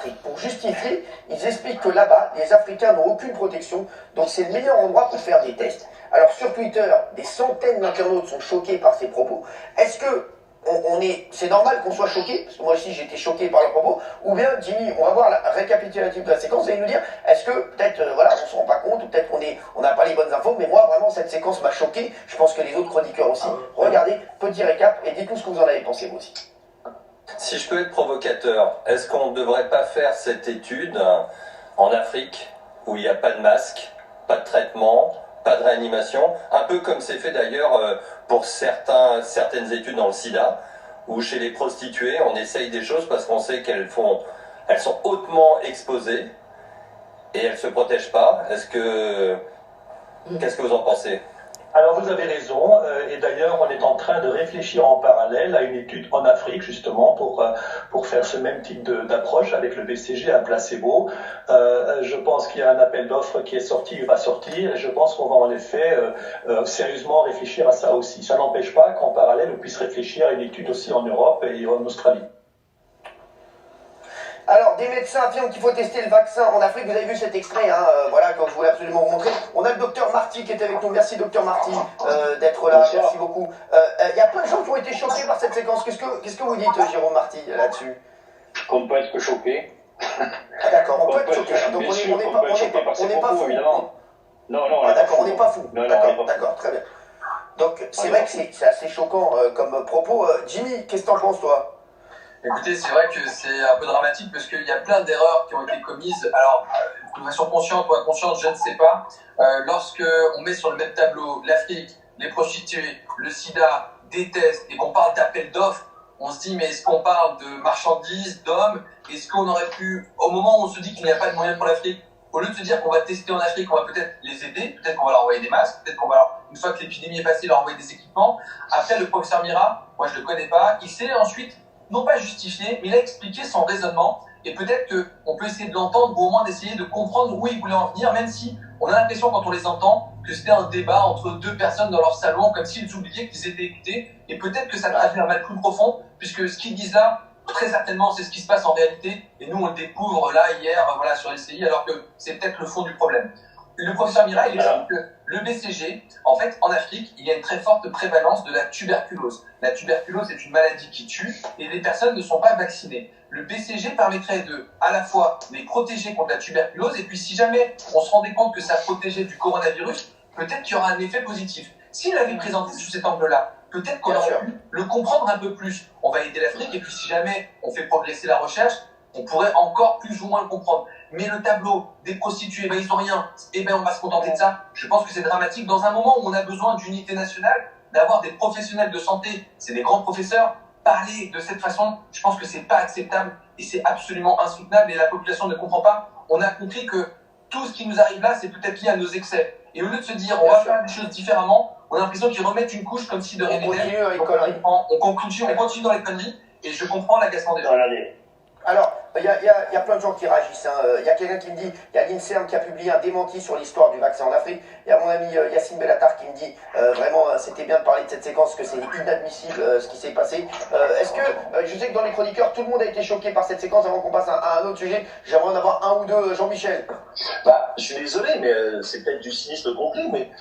Afrique. Pour justifier, ils expliquent que là-bas, les Africains n'ont aucune protection, donc c'est le meilleur endroit pour faire des tests. Alors sur Twitter, des centaines d'internautes sont choqués par ces propos. Est-ce que c'est normal qu'on soit choqué, parce que moi aussi j'ai été choqué par leurs propos, ou bien Jimmy, on va voir la récapitulative de la séquence, vous allez nous dire, est-ce que peut-être, voilà, on se rend pas compte, ou peut-être on n'a pas les bonnes infos, mais moi vraiment cette séquence m'a choqué, je pense que les autres chroniqueurs aussi. Regardez, petit récap, et dites-nous ce que vous en avez pensé vous aussi. Si je peux être provocateur, est-ce qu'on ne devrait pas faire cette étude en Afrique, où il n'y a pas de masque, pas de traitement, pas de réanimation, un peu comme c'est fait d'ailleurs pour certaines études dans le sida, où chez les prostituées, on essaye des choses parce qu'on sait elles sont hautement exposées et elles ne se protègent pas. Qu'est-ce que vous en pensez ? Alors vous avez raison, et d'ailleurs on est en train de réfléchir en parallèle à une étude en Afrique justement pour faire ce même type d'approche avec le BCG, un placebo. Je pense qu'il y a un appel d'offres qui est sorti, il va sortir, et je pense qu'on va en effet sérieusement réfléchir à ça aussi. Ça n'empêche pas qu'en parallèle on puisse réfléchir à une étude aussi en Europe et en Australie. Alors, des médecins affirment qu'il faut tester le vaccin en Afrique. Vous avez vu cet extrait, hein, voilà, quand je voulais absolument vous montrer. On a le docteur Marty qui est avec nous. Merci, docteur Marty, d'être là. Bonsoir. Merci beaucoup. Il y a plein de gens qui ont été choqués par cette séquence. Qu'est-ce que vous dites, Jérôme Marty, là-dessus? Qu'on peut être que choqué. Ah, d'accord, on peut être choqué. Donc, on n'est pas fou. Non, Ah, d'accord, on n'est pas fou. Non, D'accord, très bien. Donc, c'est vrai que c'est assez choquant comme propos. Jimmy, qu'est-ce que t'en penses, toi? Écoutez, c'est vrai que c'est un peu dramatique parce qu'il y a plein d'erreurs qui ont été commises. Alors, de façon consciente ou inconsciente, je ne sais pas. Lorsque on met sur le même tableau l'Afrique, les prostituées, le sida, des tests et qu'on parle d'appel d'offres, on se dit mais est-ce qu'on parle de marchandises, d'hommes? Est-ce qu'on aurait pu, au moment où on se dit qu'il n'y a pas de moyens pour l'Afrique, au lieu de se dire qu'on va tester en Afrique, on va peut-être les aider, peut-être qu'on va leur envoyer des masques, peut-être qu'on va, une fois que l'épidémie est passée, leur envoyer des équipements. Après, le professeur Mira, moi je le connais pas, il s'est ensuite non pas justifié, mais il a expliqué son raisonnement, et peut-être qu'on peut essayer de l'entendre, ou au moins d'essayer de comprendre où il voulait en venir, même si on a l'impression, quand on les entend, que c'était un débat entre deux personnes dans leur salon, comme s'ils oubliaient qu'ils étaient écoutés, et peut-être que ça traduit un mal plus profond, puisque ce qu'ils disent là, très certainement, c'est ce qui se passe en réalité, et nous on le découvre là, hier, voilà, sur LCI, alors que c'est peut-être le fond du problème. Le professeur Mira, il explique que le BCG, en fait, en Afrique, il y a une très forte prévalence de la tuberculose. La tuberculose est une maladie qui tue et les personnes ne sont pas vaccinées. Le BCG permettrait de, à la fois, les protéger contre la tuberculose et puis si jamais on se rendait compte que ça protégeait du coronavirus, peut-être qu'il y aura un effet positif. S'il l'avait présenté sous cet angle-là, peut-être qu'on aurait pu le comprendre un peu plus. On va aider l'Afrique et puis si jamais on fait progresser la recherche, on pourrait encore plus ou moins le comprendre. Mais le tableau des prostituées, ils ont rien, on va se contenter de ça. Je pense que c'est dramatique. Dans un moment où on a besoin d'unité nationale, d'avoir des professionnels de santé, c'est des grands professeurs, parler de cette façon, je pense que c'est pas acceptable et c'est absolument insoutenable et la population ne comprend pas. On a compris que tout ce qui nous arrive là, c'est peut-être lié à nos excès. Et au lieu de se dire, on va faire des choses différemment, on a l'impression qu'ils remettent une couche comme si de rien n'était. On continue dans les conneries et je comprends l'agacement des gens. Alors, il y a plein de gens qui réagissent. Il y a quelqu'un qui me dit, il y a l'INSERM qui a publié un démenti sur l'histoire du vaccin en Afrique. Il y a mon ami Yacine Bellatar qui me dit, vraiment, c'était bien de parler de cette séquence, que c'est inadmissible ce qui s'est passé. Est-ce que, je sais que dans les chroniqueurs, tout le monde a été choqué par cette séquence. Avant qu'on passe à un autre sujet, j'aimerais en avoir un ou deux. Jean-Michel. Je suis désolé, mais c'est peut-être du cynisme complet, mais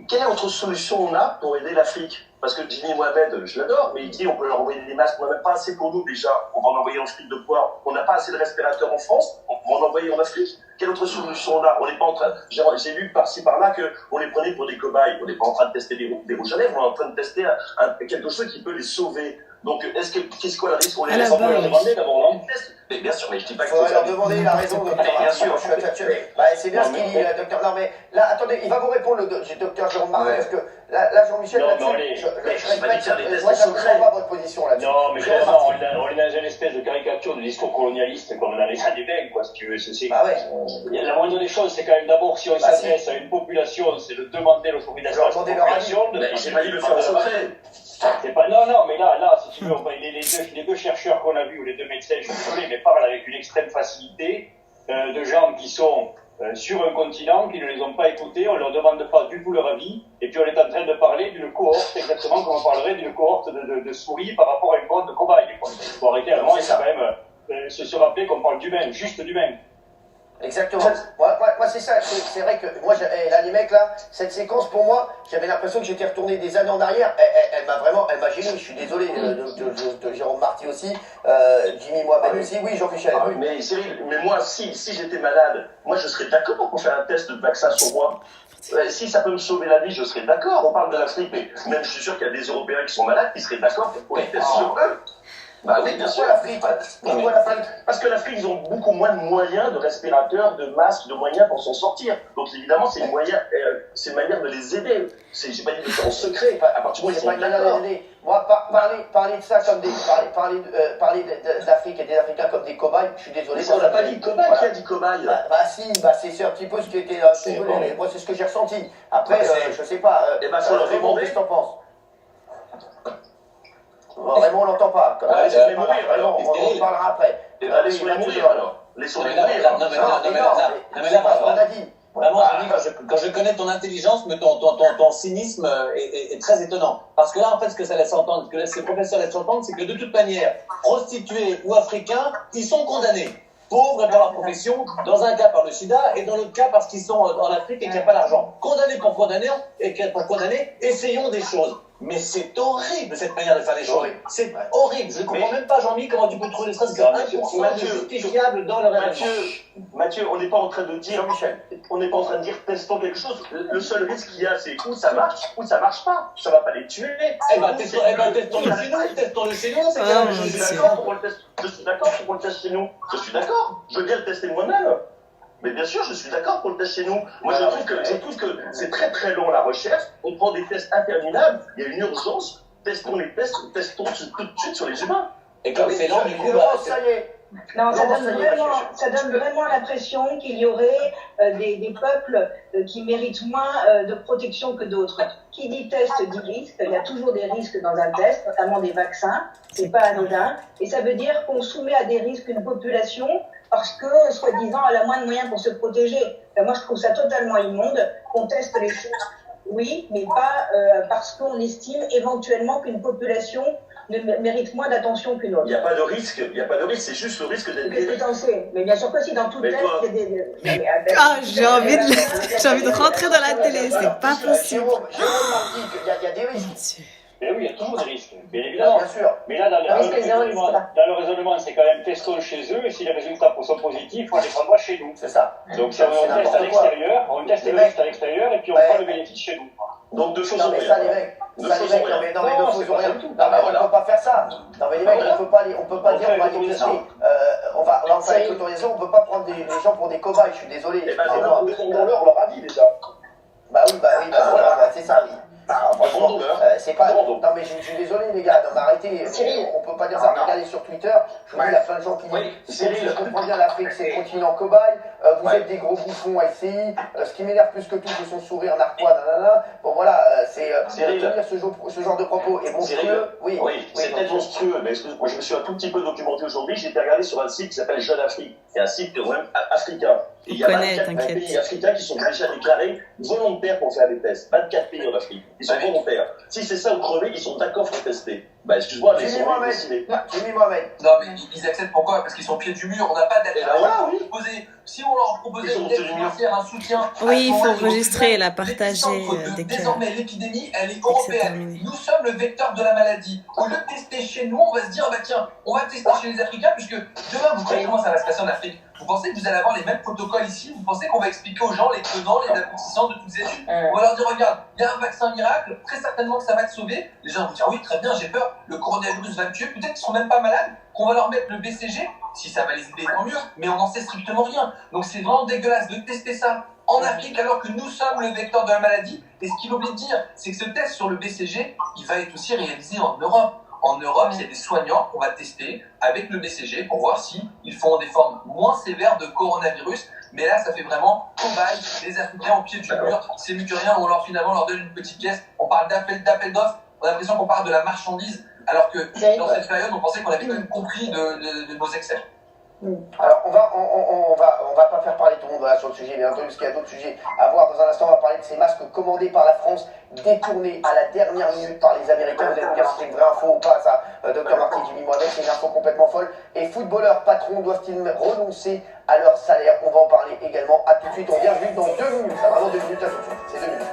quelle autre solution on a pour aider l'Afrique? Parce que Jimmy Mohamed, je l'adore, mais il dit on peut leur envoyer des masques, on n'a même pas assez pour nous déjà, on va en envoyer en Afrique de quoi? On n'a pas assez de respirateurs en France, on va en envoyer en Afrique. Quelle autre solution on a? On n'est pas en train, j'ai lu par-ci par-là qu'on les prenait pour des cobayes, on n'est pas en train de tester des rouges à lèvres, on est en train de tester quelque chose qui peut les sauver. Donc qu'est-ce qu'on a le risque? On les laisse encore leur demander d'abord un test? Mais bien sûr, mais je dis pas que faut leur demander, il a raison, docteur. Bien sûr. C'est bien ce qu'il dit, docteur. Non, mais là, attendez, il va vous répondre, le docteur Jérôme Martin, parce que là, Jean-Michel, je respecte, moi, je ne comprends pas votre position là-dessus. Non, mais on est dans une espèce de caricature de discours colonialiste, comme dans les années 20, quoi, si tu veux. La moindre des choses, c'est quand même d'abord, si on s'adresse à une population, c'est de demander l'autorisation de la population. J'ai pas dit le faire en secret. Non, mais là, si tu veux, les deux chercheurs qu'on a vus, ou les deux médecins, je suis désolé, mais parlent avec une extrême facilité de gens qui sont sur un continent, qui ne les ont pas écoutés, on leur demande pas du tout leur avis, et puis on est en train de parler d'une cohorte, exactement comme on parlerait d'une cohorte de souris par rapport à une cohorte de cobayes. Il faut arrêter à un moment, c'est quand même se rappeler qu'on parle d'humain, juste d'humain. Exactement. Moi c'est ça. C'est vrai que moi, là, les mecs, là, cette séquence, pour moi, j'avais l'impression que j'étais retourné des années en arrière. Elle m'a gêné. Je suis désolé de Jérôme Marty aussi, Jimmy Mohamed aussi. Oui, Jean-Michel. Ah oui, mais Cyril, mais moi, si j'étais malade, moi, je serais d'accord pour qu'on fasse un test de vaccin sur moi. Si ça peut me sauver la vie, je serais d'accord. On parle de l'Afrique, mais même je suis sûr qu'il y a des Européens qui sont malades qui seraient d'accord pour les tests sur eux. Bah oui, bien sûr. Pourquoi l'Afrique? Parce que l'Afrique, ils ont beaucoup moins de moyens de respirateurs, de masques, de moyens pour s'en sortir. Donc évidemment, c'est une manière de les aider. J'ai pas dit de faire en secret. À partir du moment où ils sont d'accord. Moi, parler de ça comme parler d'Afrique et des Africains comme des cobayes, je suis désolé. Mais on n'a pas dit cobaye. Voilà. Qui a dit cobaye? C'est un petit peu ce qui était. Moi, c'est ce que j'ai ressenti. Après, je sais pas. Raymond, qu'est-ce que t'en penses? Raymond, on l'entend pas. Laissez-les mourir, alors. On en parlera après. Laissez-les mourir, alors. Laissez-les mourir. On a dit. Vraiment, quand je connais ton intelligence, mais ton cynisme est très étonnant. Parce que là, en fait, ce que ça laisse entendre, ce que ces professeurs laissent entendre, c'est que de toute manière, prostitués ou africains, ils sont condamnés. Pauvres dans leur profession, dans un cas par le sida et dans l'autre cas parce qu'ils sont en Afrique et qu'il n'y a pas d'argent. Condamnés pour condamner, essayons des choses. Mais c'est horrible cette manière de faire les choses. C'est horrible. Je ne comprends même pas, Jean-Mi, comment tu peux trouver ça. C'est 1% justifiable dans le raisonnement. Mathieu, on n'est pas en train de dire, on n'est pas en train de dire testons quelque chose. Le seul risque qu'il y a, c'est où ça marche pas. Ça va pas les tuer. Testons-le chez nous. Je suis d'accord pour qu'on le teste chez nous. Je suis d'accord. Je veux bien le tester moi-même. Mais bien sûr, je suis d'accord pour le test chez nous. Moi, je trouve que c'est très très long la recherche. On prend des tests interminables. Il y a une urgence. Testons les tests, testons tout de suite sur les humains. Et comme c'est long, du coup, ça y est. Non, ça donne vraiment l'impression qu'il y aurait des peuples qui méritent moins de protection que d'autres. Qui dit test dit risque. Il y a toujours des risques dans un test, notamment des vaccins. C'est pas anodin. Et ça veut dire qu'on soumet à des risques une population parce que, soi-disant, elle a moins de moyens pour se protéger. Ben, moi, je trouve ça totalement immonde qu'on teste les choses. Oui, mais pas parce qu'on estime éventuellement qu'une population mérite moins d'attention qu'une autre. Il n'y a pas de risque, c'est juste le risque d'être guéri. Mais bien sûr que si, dans tout test, il y a des... j'ai envie de rentrer dans la télé, c'est pas possible. Jérôme Marty, il y a des risques. Mais oui, il y a toujours des risques, bien évidemment. Bien sûr. Mais là, dans le raisonnement, c'est quand même testons chez eux, et si les résultats sont positifs, on les prendra chez nous. C'est ça. Donc si on teste à l'extérieur, on teste le risque à l'extérieur, et puis on prend le bénéfice chez nous. Donc deux choses non, mais ça, les mecs, on peut pas faire ça. Non, mais les mecs, on peut pas dire on va les tester. On va en faire avec l'autorisation, on peut pas prendre les gens pour des cobayes, je suis désolé. On leur a dit déjà. Bah oui, c'est ça. Franchement, c'est pas. Non, mais je suis désolé, les gars. Non, mais arrêtez. On peut pas dire ça. Regardez sur Twitter. Je vous dis, il y a plein de gens qui disent. Je comprends bien, l'Afrique, c'est le continent cobaye. Vous êtes des gros bouffons LCI. Ce qui m'énerve plus que tout, c'est son sourire narquois. Bon, voilà, c'est tenir ce genre de propos. Et monstrueux, oui. C'est peut-être monstrueux, mais moi, je me suis un tout petit peu documenté aujourd'hui. J'ai été regardé sur un site qui s'appelle Jeune Afrique. C'est un site même africain. Et il y a 24 pays africains qui sont déjà déclarés volontaires pour faire des tests. 24 pays en Afrique. Ils sont volontaires. Si c'est ça ou crever, ils sont d'accord pour tester. Bah, excuse-moi, mais ils sont décidés. Jimmy Mohamed. Non, mais ils acceptent pourquoi? Parce qu'ils sont au pied du mur. On n'a pas d'alternative proposée. Si on leur proposait une aide financière, un soutien. Oui, il faut enregistrer, la partager. Désormais, l'épidémie, elle est européenne. Nous sommes le vecteur de la maladie. Au lieu de tester chez nous, on va se dire, bah tiens, on va tester chez les Africains, puisque demain, vous savez comment ça va se passer en Afrique. Vous pensez que vous allez avoir les mêmes protocoles ici? Vous pensez qu'on va expliquer aux gens les tenants, les aboutissants de toutes ces études? On va leur dire, regarde, il y a un vaccin miracle, très certainement que ça va te sauver. Les gens vont dire, oui, très bien, j'ai peur, le coronavirus va me tuer. Peut-être qu'ils sont même pas malades, qu'on va leur mettre le BCG. Si ça va les aider, tant mieux, mais on n'en sait strictement rien. Donc c'est vraiment dégueulasse de tester ça en Afrique alors que nous sommes le vecteur de la maladie. Et ce qu'il oublie de dire, c'est que ce test sur le BCG, il va être aussi réalisé en Europe. En Europe, il y a des soignants qu'on va tester avec le BCG pour voir s'ils font des formes moins sévères de coronavirus. Mais là, ça fait vraiment cobaye, les Africains au pied du mur, c'est mieux que rien, on leur donne une petite pièce, on parle d'appel d'offres, on a l'impression qu'on parle de la marchandise, alors que dans cette période, on pensait qu'on avait quand même compris de nos excès. Alors, on va pas faire parler tout le monde sur le sujet, bien entendu, parce qu'il y a d'autres sujets à voir. Dans un instant, on va parler de ces masques commandés par la France, détournés à la dernière minute par les Américains. Vous allez me dire si c'est une vraie info ou pas, ça, Dr Marty, Jimmy Mohamed, c'est une info complètement folle. Et footballeurs patrons doivent-ils renoncer à leur salaire? On va en parler également. À tout de suite, on vient juste dans 2 minutes. Ça, vraiment 2 minutes, là, tout de suite. C'est 2 minutes.